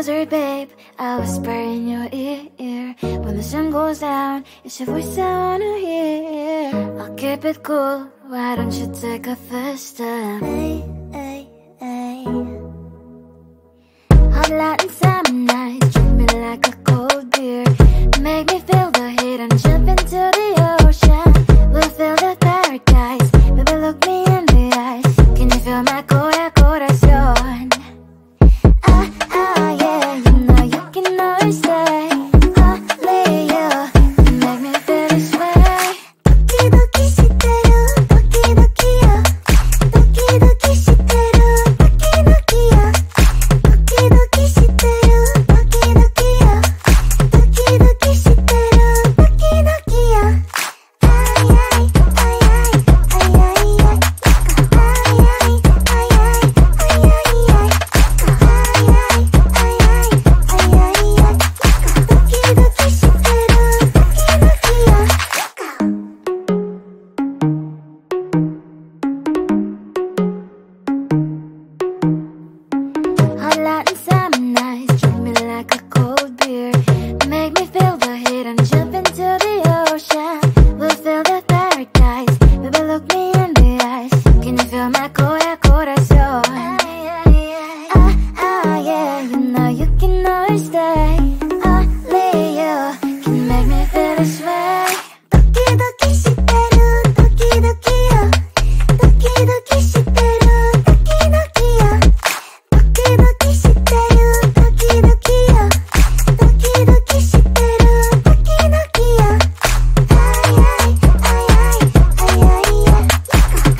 closer, babe. I'll whisper in your ear. When the sun goes down, it's your voice I wanna hear. I'll keep it cool, why don't you take a first step? Hey, hey, hey. Hot Latin summer nights, treat me like a cold beer. Make me feel the heat and jump into the ocean. We'll feel the paradise, baby look me in the eyes. Can you feel my corazón? Yeah, you know you can always stay. Only you can make me feel this way. Doki doki shiteru, doki doki yo. Doki doki shiteru, doki doki yo. Doki doki shiteru, doki doki yo. Doki doki shiteru, doki doki yo. Ay ay ay ay ay ay ay. Ay ay ay ay ay ay ay. Hot Latin summer nights, treat me like a cold beer. Make me feel the heat and jump into the ocean. We'll feel the paradise, baby look me in the eyes. Can you feel my corazón? Yeah, you know you can always stay. Only you can make me feel this way. Doki doki shiteru, doki doki yo. Doki doki shiteru, doki doki yo. Doki doki shiteru, doki doki yo. Doki doki shiteru, doki doki yo. Ay ay ay ay ay ay ay. Ay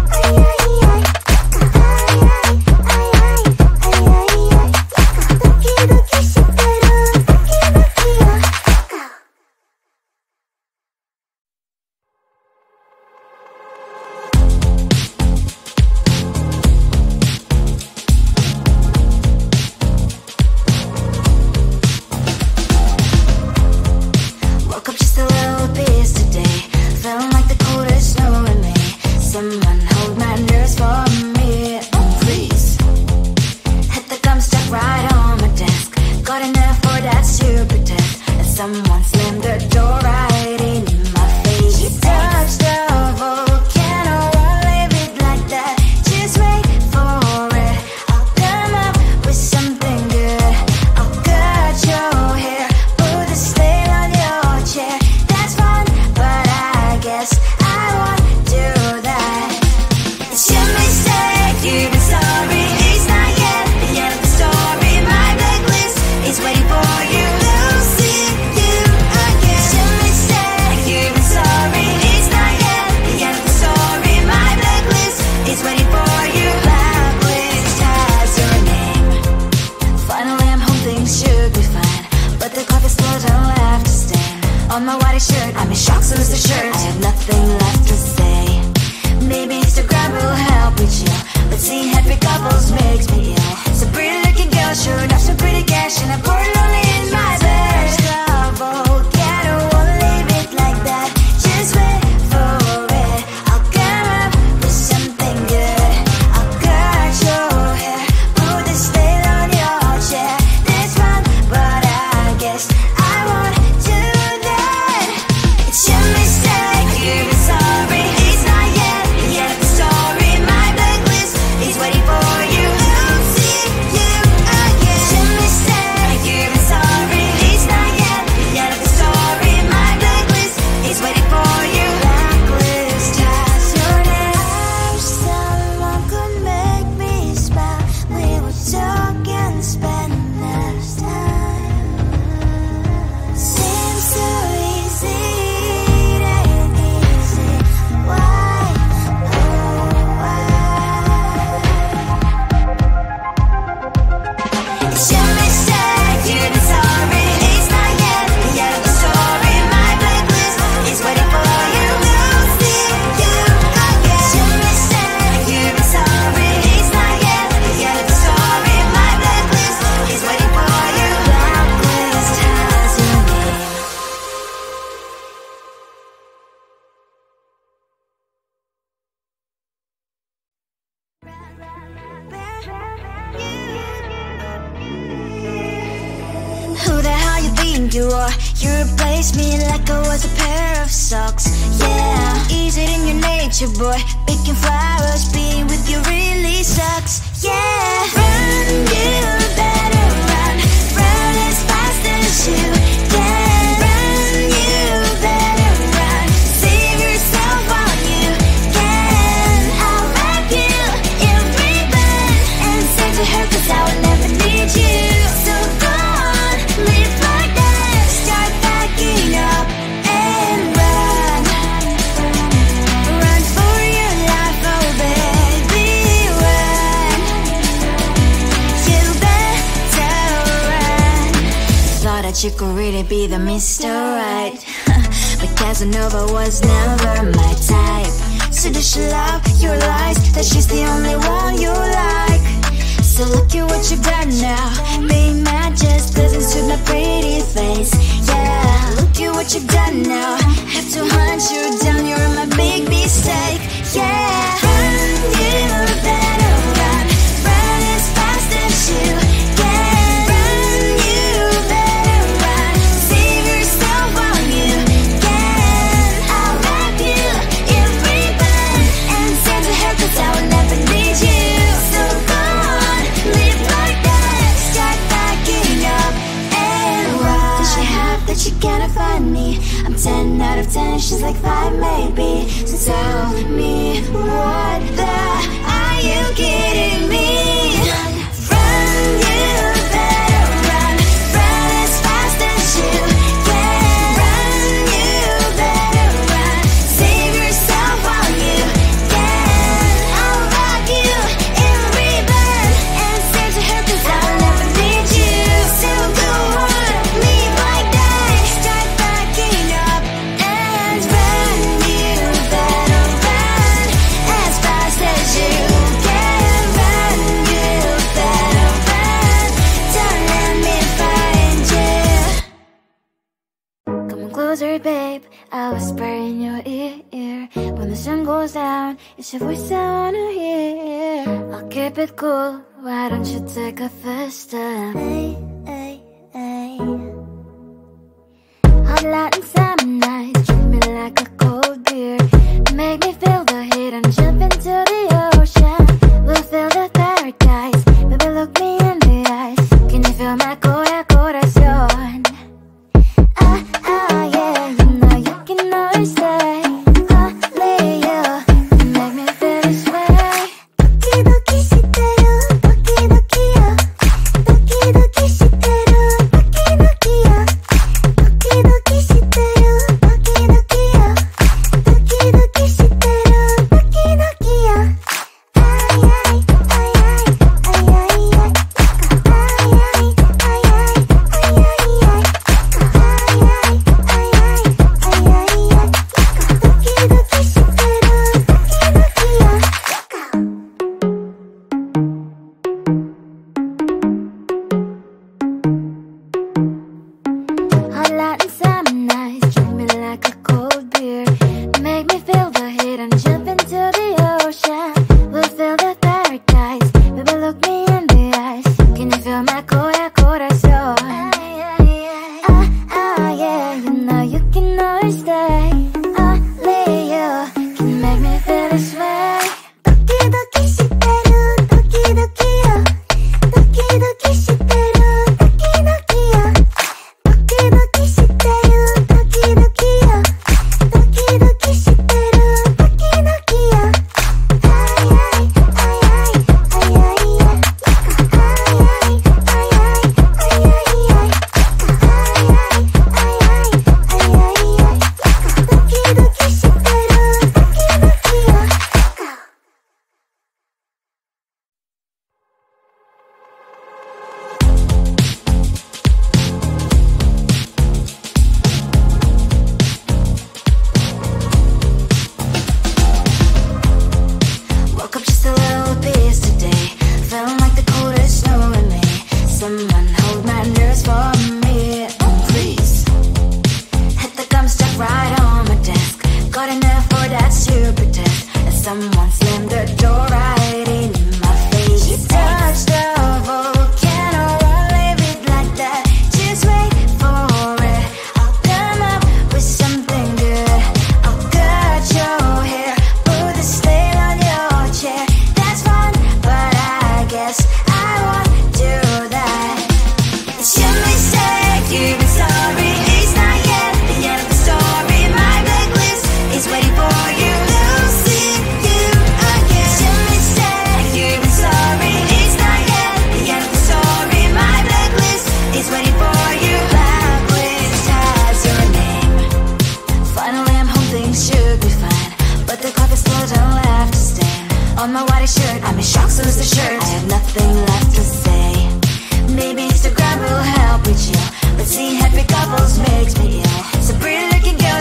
ay ay ay ay ay ay. Ay ay ay ay ay ay ay. Doki doki shiteru, doki doki yo. Woke up just a little pissed today. Feeling like the coldest snow in me. Someone hold my nerves for me, please. Hit the gum stuck right on my desk. Got enough for that super test. And someone slammed the door right in my face. You touched the volcano, won't leave it like that. Just wait for it. I'll come up with something good. I'll cut your hair, put a slate on your chair. That's fun, but I guess I won't do that. It's your mistake, you've been sorry. It's not yet the end of the story. My blacklist is waiting for you. Losing you again. It's your mistake, you've been sorry. It's not yet the end of the story. My blacklist is waiting for you. Blacklist has your name. Finally I'm home, things should be fine, but the clock is still don't have to stand. On my white shirt, I'm in shock, so is the shirt. I have nothing left to say. Maybe Instagram will help with you, but seeing happy couples makes me ill. So pretty looking girl, sure enough, some pretty cash, and I'm bored lonely in my bed. Volcano, won't leave it like that. Just wait for it. I'll come up with something good. I'll cut your hair, put the slate on your chair. That's fun, but I guess I won't do that. It's your mistake, you've been sorry. think you are. You replaced me like I was a pair of socks. Yeah, is it in your nature, boy? Picking flowers, being with you really sucks. Yeah, run, you better run. Run as fast as you can. Run, you better run. Save yourself while you can. I'll wrap you in ribbon and send to her, 'cause I will never need you. So go on, live like that. Start backing up and run. Run for your life, oh baby, run. You better run. Thought that you could really be the Mr. Right, but Casanova was never my type. So does she love your lies, that she's the only one you like? So look at what you've done now. Being mad just doesn't suit my pretty face. Yeah, look at what you've done now. Have to hunt you down, you're my big mistake. Yeah, run, you better run. Run as fast as you can. Run, you better run. Save yourself while you can. I'll wrap you in ribbon and send to her, 'cause I will never need you. So go on, live like that. Start backing up and run. Does she have that she cannot find me? I'm 10 out of 10, she's like 5 maybe. So tell me, what the are you kidding me? Run, you better run. Run as fast as you can. Run, you better run. Save yourself while you can. I'll wrap you in ribbon and send to her, 'cause I'll never need you. So go on, live like that. Start backing up and run. You better run as fast as you can. Run, you better run. Don't let me find you. Come on closer, babe, I'll whisper in your ear. When the sun goes down, it's your voice I wanna hear. I'll keep it cool, why don't you take a first step? Hey, hey, hey. Hot light and summer nights, treat me like a cold beer. Make me feel the heat and jump into the ocean. We'll feel the paradise, baby look me in the eyes. Can you feel my corazón? Ah, ah, yeah, you know you can always stay. Only you can make me feel this way. Doki doki shiteru, doki doki yo. Doki doki shiteru, doki doki yo. Doki doki shiteru, doki doki yo. Doki doki shiteru, doki doki yo. Ay ay ay ay ay ay ay. Ay ay ay ay ay ay ay. Ay ay ay ay ay ay ay. Doki doki shiteru, doki doki yo. Hot light and summer nights, treat me like a cold beer. Make me feel the heat and jump into the ocean. We'll feel the paradise, baby look me in the eyes. Can you feel my corazón? Ah, ah, yeah, you know you can always stay. Only you can make me feel this way. Doki doki shiteru, doki doki yo. Doki doki shiteru, doki doki yo. Doki doki shiteru, doki doki yo. Doki doki shiteru, doki doki yo. Ay ay ay ay ay ay ay. Ay ay ay ay ay ay ay. Ay ay ay ay ay ay ay. Doki doki shiteru, doki doki yo. Woke up just a little pissed today. Felt like the coldest snow in me. Someone hold my nerves for me, please. Hit the gum stuck right on my desk. Got enough for that stupid test. As someone slammed the door right in my face. You touched the volcano, won't leave it like that. Just wait for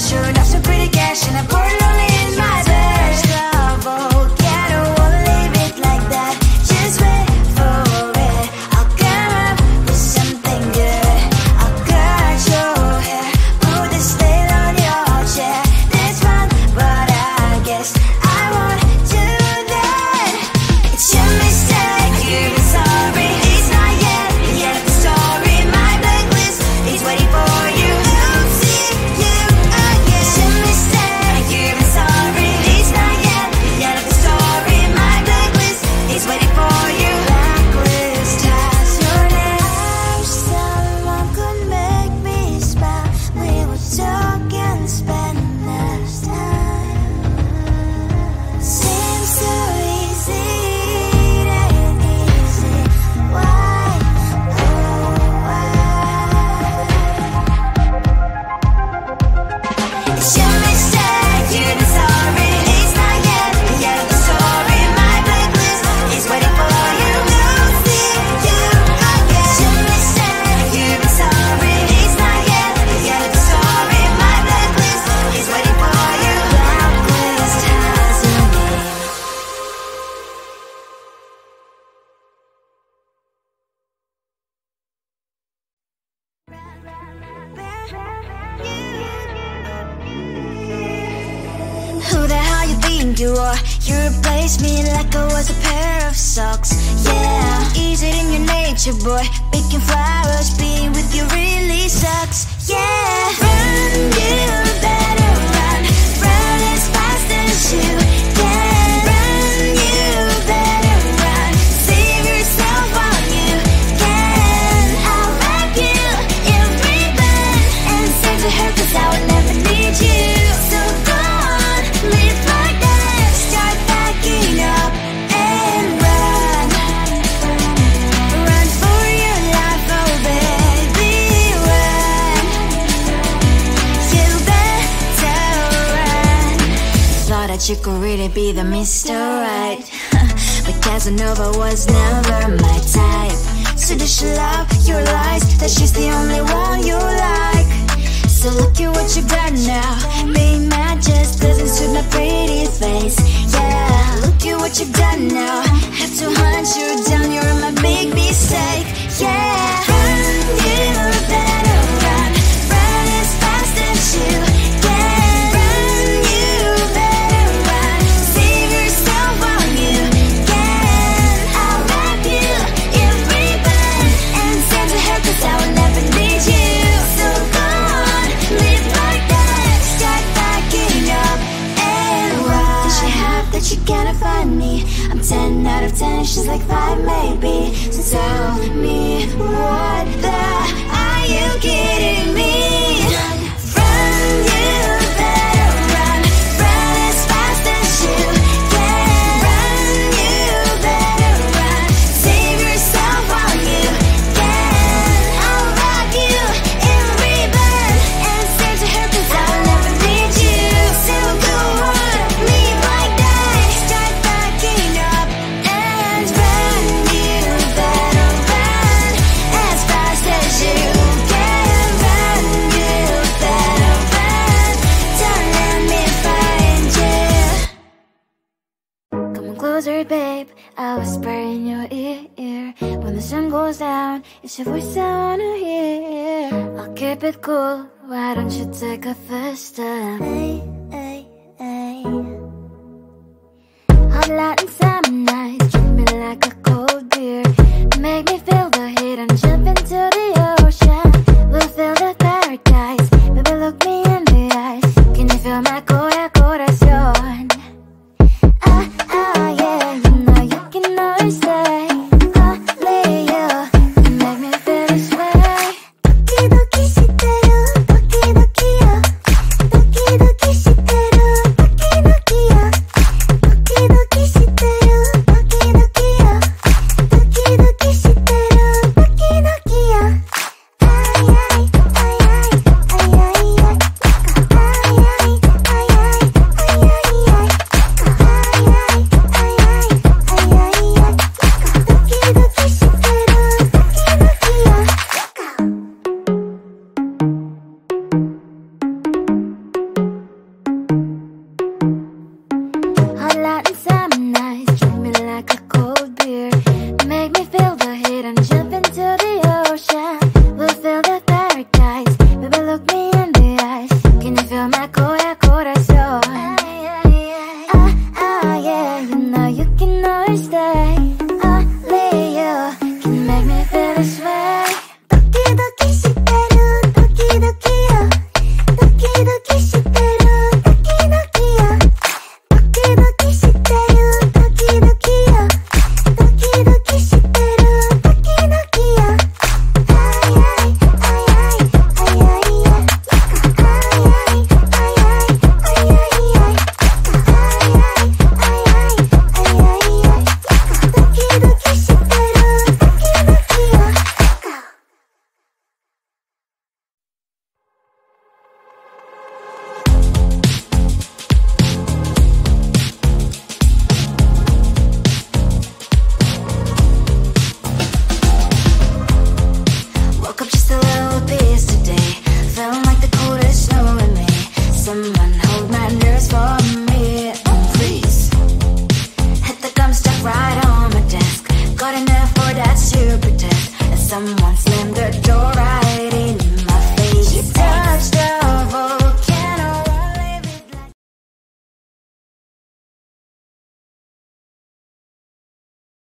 Sure enough, some pretty cash and I pour it only in my bed. Trouble, yeah, I don't wanna leave it like that. Just wait for it. I'll come up with something good. I'll cut your hair, put this veil on your chair. That's fun, but I guess I won't do that. It's your mistake, you've been sorry. It's not yet the end of the story. My blacklist is waiting for you. I'll see you again. It's your mistake, you've been sorry. It's not yet the end of the story. My blacklist is waiting for you. Blacklist has your name. I wish someone could make me smile. We would talk and spend less time. Seems so easy, it ain't easy. Why, oh why? It's your mistake, you've been sorry. It's not yet the end of the story. My blacklist is waiting for you. I'll see you again. It's your mistake, you've been sorry. It's not yet the end of the story. My blacklist is waiting for you. Blacklist has your name. Who the hell you think you are? You replaced me like I was a pair of socks. Yeah, is it in your nature, boy? Picking flowers, being with you really sucks. Yeah, run, you better run. Run as fast as you can. Run, you better run. Save yourself while you can. I'll wrap you in ribbon and send to her 'cause I would never need you. So go on, live like that. Start packing up and run. Run for your life, oh baby, run. You better run. Thought that you could really be the Mr. Right, but Casanova was never my type. So does she love your lies, that she's the only one you like? So look at what you got now. Being mad just doesn't suit my pretty face. Yeah, look at what you got now. Have to hunt you down, you're my big mistake. Yeah, run, you better run. Run as fast as you can. Run, you better run. Save yourself while you can. I'll wrap you in ribbon and send to her 'cause I will never need you. So go on, live like that. Start packing up and run. Does she have that you cannot find me? I'm 10 out of 10, she's like 5 maybe. So tell me, what the are you kidding me? Run, you better run. Run as fast as you can. Run, you better run. Save yourself while you can. I'll wrap you in ribbon and send to her 'cause I will never need you. So go on, leave like that. Start packing up and run. You better run as fast as you can. Run, you better run. Don't let me find you. Come on closer, babe, I'll whisper in your ear. When the sun goes down, it's your voice I wanna hear. I'll keep it cool, why don't you take a first step? Hey, hey, hey. Hot Latin summer night, treat me like a cold beer. Make me feel the heat and jump into the ocean. We'll feel the paradise, baby look me in the eyes. Can you feel my corazón? Yeah, you know you can always say only you can make me feel this way. Doki doki shiteru, doki doki yo. Doki doki shiteru. Jump into the ocean, we'll feel the paradise. Baby, look me in the eyes. Can you feel my corazón? Yeah, you know you can always stay. Only you can make me feel this way. 도끼 도끼 시대로 도끼 도끼요. 도끼 도끼 시대로 도끼 도끼요. 도끼 도끼 시대로 도끼 도끼요. 도끼 도끼 시대로 도끼 도끼요. Woke up just a little pissed today. Feeling like the coldest snow in me. Someone hold my nerves for me, please. Hit the gum stuck right on my desk. Got an